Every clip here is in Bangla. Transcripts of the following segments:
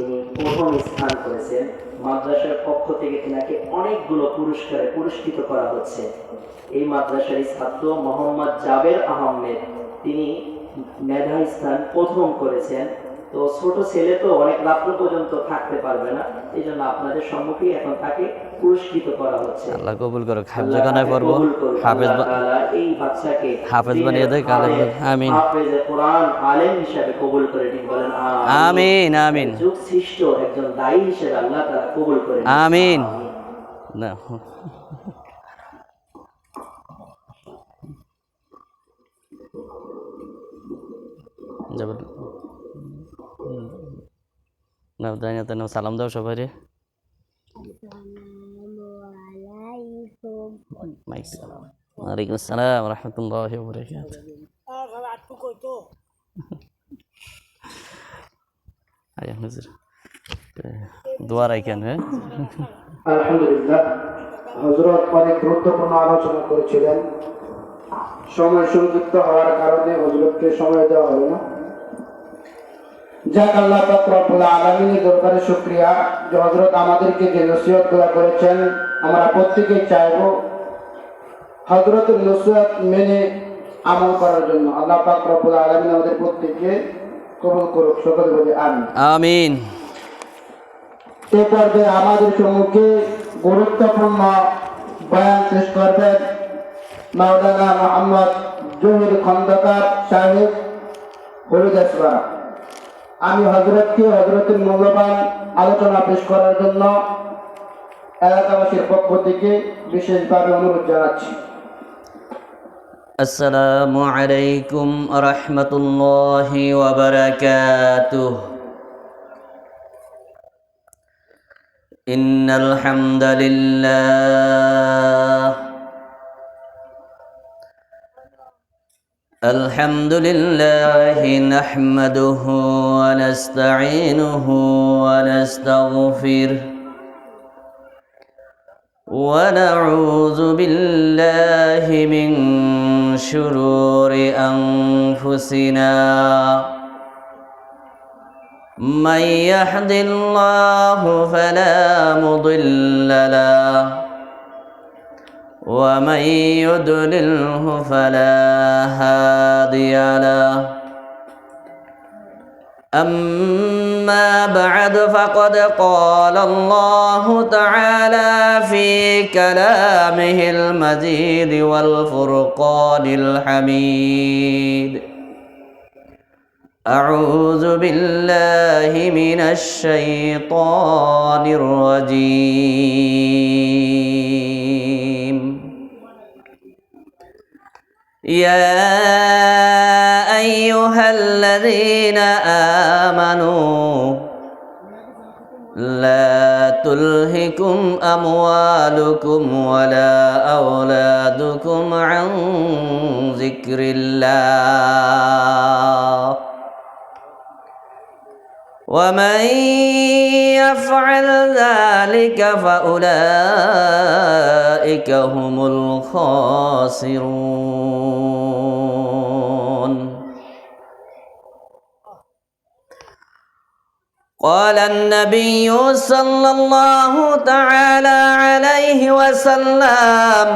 তিনি প্রথম স্থান করেছেন। মাদ্রাসার পক্ষ থেকে তিনাকে অনেকগুলো পুরস্কারে পুরস্কৃত করা হচ্ছে। এই মাদ্রাসার ছাত্র মোহাম্মদ জাবের আহমেদ, তিনি মেধা স্থান প্রথম করেছেন। তো ছোট ছেলে তো অনেক রাত্র পর্যন্ত থাকতে পারবে না, এই জন্য আপনাদের সম্মুখে এখন তাকে পুরস্কৃত করা হচ্ছে। আল্লাহ কবুল করুক, হাফেজখানায় পড়বো, এই বাচ্চাকে হাফেজ বানিয়ে দেয় কালে। আমিন হাফেজে কোরআন আলেম হিসেবে কবুল করে দিন, বলেন আমিন আমিন। যুগ সৃষ্ট একজন দায়ী হিসেবে আল্লাহ তাআলা কবুল করে নিন, আমিন। না যাব না, তাই সালাম দাও সবাই রে। ওয়ালাইকুম আসসালাম রহমতুল্লাহি ওয়া বারাকাতুহু। আয়া হুজুর দোয়া রাখেন। হ্যাঁ, আলহামদুলিল্লাহ, হযরত অনেক গুরুত্বপূর্ণ আলোচনা করেছিলেন। সময় সংক্ষিপ্ত হওয়ার কারণে হযরতকে সময় দেওয়া হলো না। যাক, আল্লাহ পাক রব্বুল আলামিনের দরবারে শুকরিয়া যে হযরত আমাদেরকে যে নসিহতগুলো করেছেন, আমরা প্রত্যেকেই চাইবো হযরতের নসিহত মেনে আমল করার জন্য। আল্লাহ পাক রব্বুল আলামিন আমাদের প্রত্যেককে কবুল করুক, সকলে বলি আমিন আমিন। এ পর্যায়ে আমাদের সম্মুখে গুরুত্বপূর্ণ বয়ান পেশ করবেন মাওলানা মোহাম্মদ জহির খন্দকার সাহেব হরিদাসপাড়া। আমি হযরতকে হযরতের মূল্যবান আলোচনা পেশ করার জন্য এলাকাবাসীর পক্ষ থেকে বিশেষভাবে অনুরোধ জানাচ্ছি। আসসালামু আলাইকুম ওয়া রাহমাতুল্লাহি ওয়া বারাকাতুহু। ইন্নাল হামদালিল্লাহ আলহামদুলিল্লাহি নাহমাদুহু ওয়া নাস্তাঈনুহু ওয়া নাস্তাগফিরুহু ওয়া নাউযু বিল্লাহি মিন শুরুরি আনফুসিনা من يهد الله فلا مضل له ومن يضلله فلا هادي له أما بعد فقد قال الله تعالى في كلامه المجيد والفرقان الحميد أعوذ بالله من الشيطان الرجيم يا أيها الذين آمنوا لا تلهكم أموالكم ولا أولادكم عن ذكر الله ومن يفعل ذلك فأولئك هم الخاسرون. قال النبي صلى الله تعالى عليه وسلم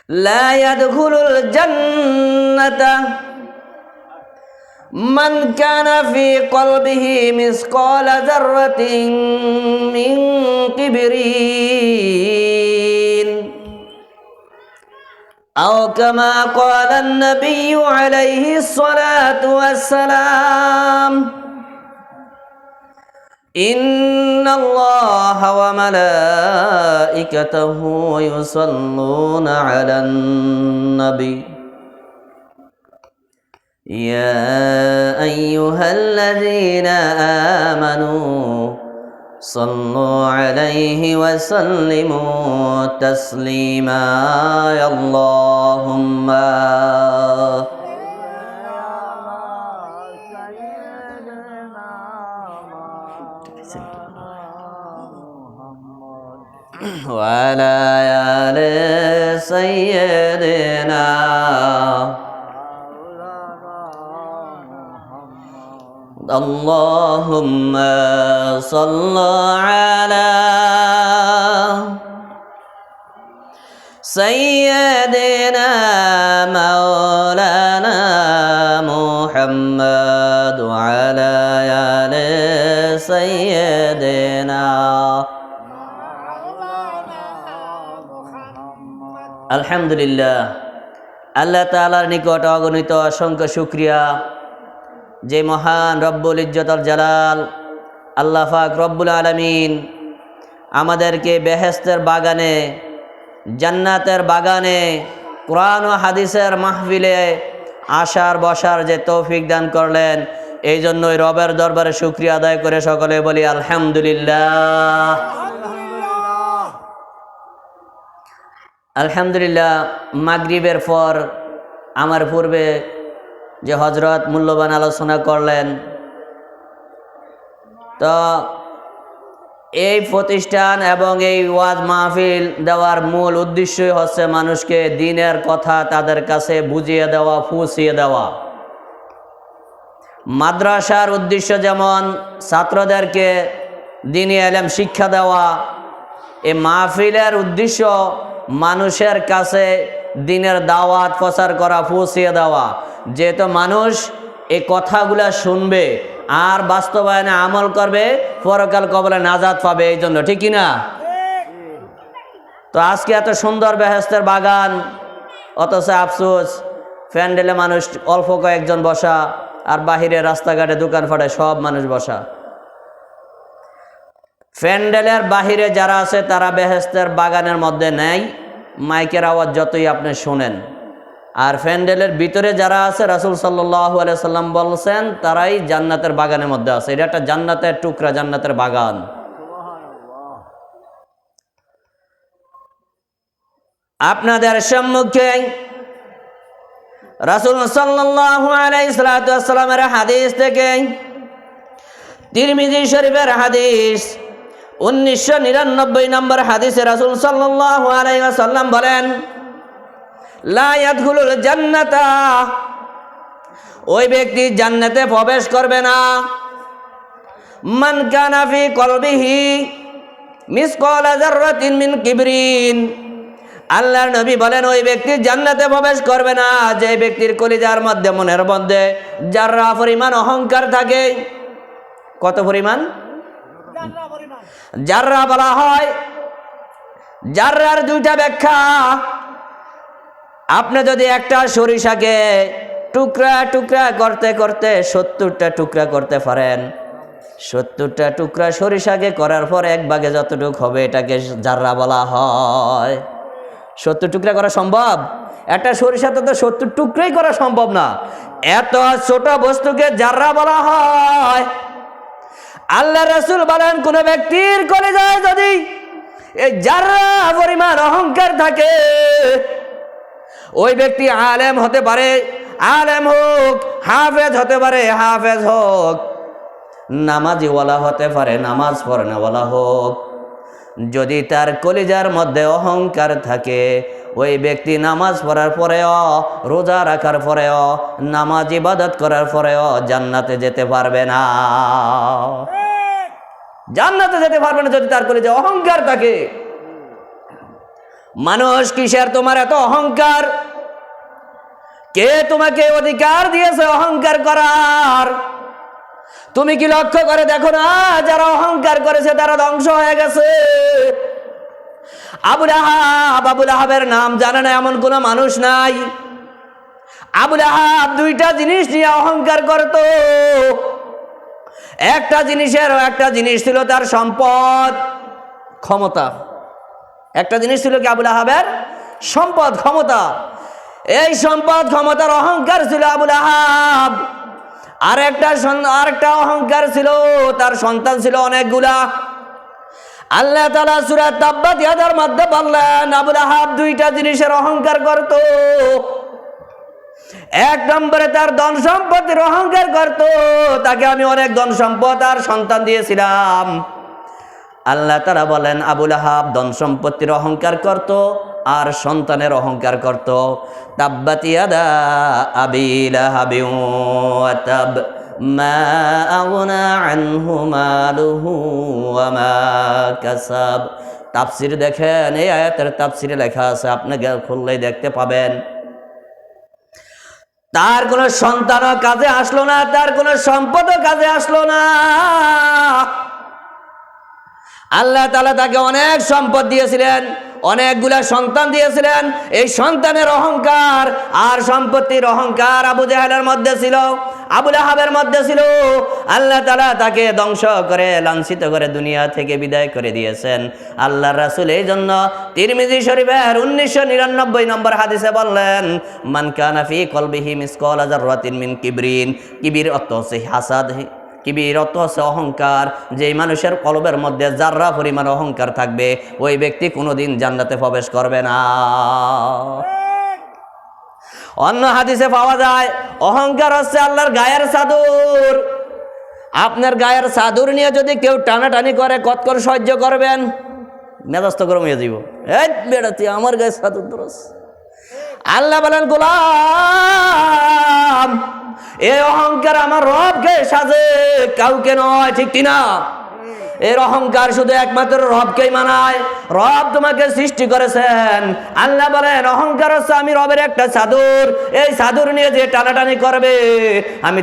لا يدخل الجنة من كان في قلبه مثقال ذرة من كبرين أو كما قال النبي عليه الصلاة والسلام إن الله وملائكته يصلون على النبي يا أيها الذين آمنوا صلوا عليه وسلموا تسليما يا اللهم وعلى آل سيدنا আল্লাহুম্মা সাল্লি আলা সাইয়্যিদিনা মাওলানা মুহাম্মদ ওয়া আলা আলি সাইয়্যিদিনা। আলহামদুলিল্লাহ, আল্লাহ তাআলার নিকট অগণিত অসংখ্য শুকরিয়া যে মহান রব্বুল ইজ্জতুল জালাল আল্লাহ পাক রব্বুল আলামিন আমাদেরকে বেহেশতের বাগানে, জান্নাতের বাগানে, কোরআন ও হাদিসের মাহফিলে আসার বসার যে তৌফিক দান করলেন, এই জন্যই রবের দরবারে শুকরিয়া আদায় করে সকলে বলি আলহামদুলিল্লাহ। আলহামদুলিল্লাহ, মাগরিবের পর আমার পূর্বে যে হজরত মূল্যবান আলোচনা করলেন, তো এই প্রতিষ্ঠান এবং এই ওয়াজ মাহফিল দেওয়ার মূল উদ্দেশ্যই হচ্ছে মানুষকে দ্বীনের কথা তাদের কাছে বুঝিয়ে দেওয়া, পৌঁছিয়ে দেওয়া। মাদ্রাসার উদ্দেশ্য যেমন ছাত্রদেরকে দ্বীনি ইলম শিক্ষা দেওয়া, এই মাহফিলের উদ্দেশ্য মানুষের কাছে দ্বীনের দাওয়াত প্রচার করা, পৌঁছিয়ে দেওয়া। যেহেতু মানুষ এই কথাগুলা শুনবে আর বাস্তবায়নে আমল করবে, পরকাল কবলে নাজাত পাবে, এই জন্য, ঠিক কিনা? তো আজকে এত সুন্দর বেহেশতের বাগান, অথচ আফসোস প্যান্ডেলে মানুষ অল্প কয়েকজন বসা, আর বাহিরে রাস্তাঘাটে দোকানপাটে সব মানুষ বসা। প্যান্ডেলের বাহিরে যারা আছে তারা বেহেশতের বাগানের মধ্যে নেই, মাইকের আওয়াজ যতই আপনি শোনেন। আর প্যান্ডেলের ভিতরে যারা আছে, রাসূল সাল্লাল্লাহু আলাইহি সাল্লাম বলছেন তারাই জান্নাতের বাগানের মধ্যে আছে। এটা একটা জান্নাতের টুকরা, জান্নাতের বাগান। আপনাদের সম্মুখে রাসূল সাল্লাল্লাহু আলাইহি সাল্লামের হাদিস থেকে, তিরমিজি শরীফের হাদিস 1999 নম্বর হাদিসে রাসূল সাল্লাল্লাহু আলাইহি ওয়াসাল্লাম বলেন, লা ইয়াদখুলুল জান্নাতা, ওই ব্যক্তি জান্নাতে প্রবেশ করবে না, মান কানা ফি কলবিহি মিসকালা যাররাতিন মিন কিবরিন। আল্লাহর নবী বলেন ওই ব্যক্তি জান্নাতে প্রবেশ করবে না যে ব্যক্তির কলিজার মধ্যে, মনের মধ্যে যাররা পরিমাণ অহংকার থাকে। কত পরিমাণ? যাররা বলা হয়, যাররার দুইটা ব্যাখ্যা। আপনি যদি একটা সরিষাকে টুকরা টুকরা করতে করতে 70টা টুকরা করতে পারেন, 70টা টুকরা সরিষাকে করার পর এক ভাগে যতটুকু হবে এটাকে যাররা বলা হয়। 70 টুকরা করা সম্ভব? একটা সরিষাতে তো 70 টুকরাই করা সম্ভব না। এত ছোট বস্তুকে যাররা বলা হয়। আল্লাহ রাসূল বলেন কোন ব্যক্তির কলিজায় যদি এই যাররা পরিমাণ অহংকার থাকে, ওই ব্যক্তি আলেম হতে পারে, আলেম হোক, হাফেজ হতে পারে, হাফেজ হোক, নামাজিওয়ালা হতে পারে, নামাজ পড়নেওয়ালা হোক, যদি তার কলিজার মধ্যে অহংকার থাকে, ওই ব্যক্তি নামাজ পড়ার পরেও, রোজা রাখার পরেও, নামাজ ইবাদত করার পরেও জান্নাতে যেতে পারবে না। জান্নাতে যেতে পারবে না যদি তার কলিজায় অহংকার থাকে। মানুষ কিসের তোমার এত অহংকার? কে তোমাকে অধিকার দিয়েছে অহংকার করার? তুমি কি লক্ষ্য করে দেখো না, যারা অহংকার করেছে তারা ধ্বংস হয়ে গেছে। আবু লাহাবের নাম জানে না এমন কোন মানুষ নাই। আবু লাহাব দুইটা জিনিস নিয়ে অহংকার করত। একটা জিনিস ছিল তার সম্পদ, ক্ষমতা। একটা জিনিস ছিল কি আবু লাহাবের? সম্পদ, ক্ষমতা। এই সম্পদ ক্ষমতার অহংকার ছিল আবু লাহাব। আরেকটা অহংকার ছিল, তার সন্তান ছিল অনেকগুলা। আল্লাহ তাআলা সূরা তাব্বাত ইয়াদার মধ্যে বললেন আবু লাহাব দুইটা জিনিসের অহংকার করত। এক নম্বরে তার ধন সম্পত্তির অহংকার করত, তাকে আমি অনেক ধন সম্পদ আর সন্তান দিয়েছিলাম। আল্লাহ তাআলা বলেন আবু লাহাব ধন সম্পত্তির অহংকার করত আর সন্তানের অহংকার করত। তাব্বাত ইয়াদা আবি লাহাবিন ওয়া তাব মা আগনা আনহু মালুহু ওয়া মা কাসাব। তাফসীর দেখেন, এই আয়াতের তাফসীরে লেখা আছে, আপনাকে খুললেই দেখতে পাবেন। তার কোনো সন্তানও কাজে আসলো না, তার কোনো সম্পদও কাজে আসলো না। আল্লাহ তাআলা তাকে অনেক সম্পদ দিয়েছিলেন, অনেকগুলা সন্তান দিয়েছিলেন। এই সন্তানের অহংকার আর সম্পত্তির অহংকার আবু জাহেলের মধ্যে ছিল, আবু লাহাবের মধ্যে ছিল। আল্লাহ তাআলা তাকে ধ্বংস করে, লাঞ্ছিত করে দুনিয়া থেকে বিদায় করে দিয়েছেন। আল্লাহর রাসূল এই জন্য তিরমিজি শরীফের 1999 নম্বর হাদিসে বললেন, মান কানা ফি কলবিহি মিসকালা যাররাতিন মিন কিবরিন। কিবির অর্থ হচ্ছে হাসাদ, কিবির অর্থ হচ্ছে অহংকার। যেই মানুষের কলবের মধ্যে যাররা পরিমাণ অহংকার থাকবে, ওই ব্যক্তি কোনোদিন জান্নাতে প্রবেশ করবে না। অন্য হাদিসে পাওয়া যায়, অহংকার হচ্ছে আল্লাহর গায়ের চাদর। আপনার গায়ের চাদর নিয়ে যদি কেউ টানাটানি করে, কত করে সহ্য করবেন? মেজাজ তো গরম হয়ে যাব। এই বেটা, তুই আমার গায়ের চাদর ধরস। আল্লাহ বলেন, গোলাম, এই অহংকার আমার রবকে সাজে, কাউকে নয়, ঠিক কিনা? এর অহংকার শুধু একমাত্র রবকেই মানায়। রব তোমাকে সৃষ্টি করেছেন। আল্লাহ বলেন, অহংকার হচ্ছে আমি রবের একটা চাদর, এই চাদর নিয়ে যে টানাটানি করবে, আমি